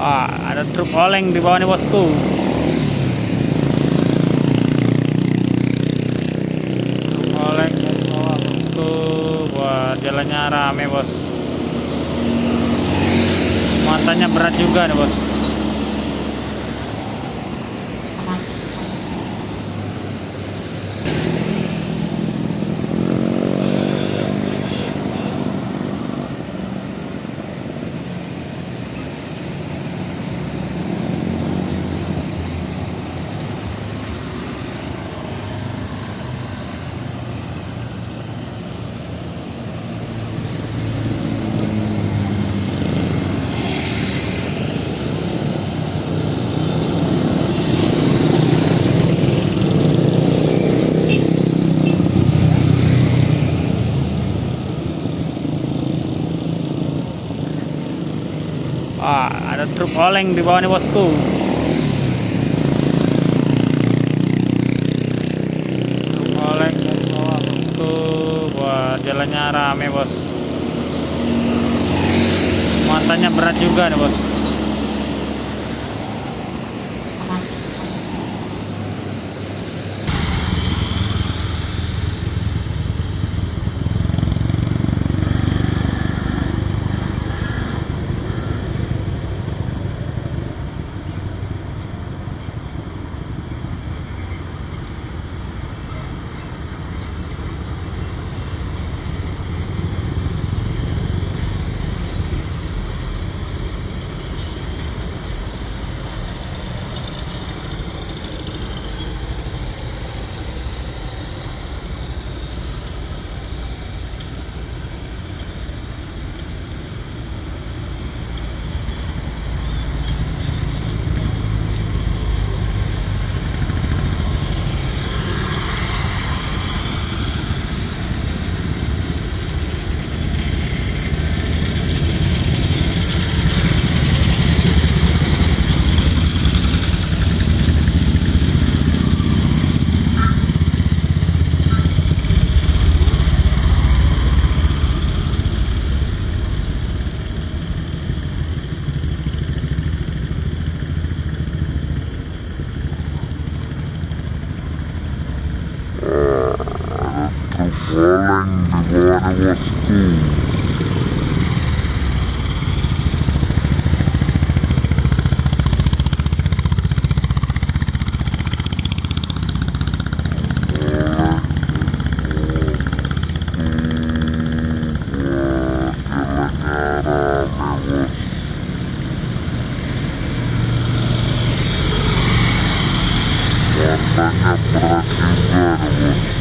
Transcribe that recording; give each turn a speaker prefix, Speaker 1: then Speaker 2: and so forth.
Speaker 1: Ada truk oleng di bawah nih bosku. Truk oleng dari bawah bosku. Wah, jalannya rame bos. Muatannya berat juga nih bos. Ada truk oleng di bawah nih bosku. Truk oleng dari bawah bosku. Wah, jalannya rame bos. Muatannya berat juga nih bos.
Speaker 2: Oleng di bawah nih bosku. Jalannya rame bos. Muatannya berat juga nih bos.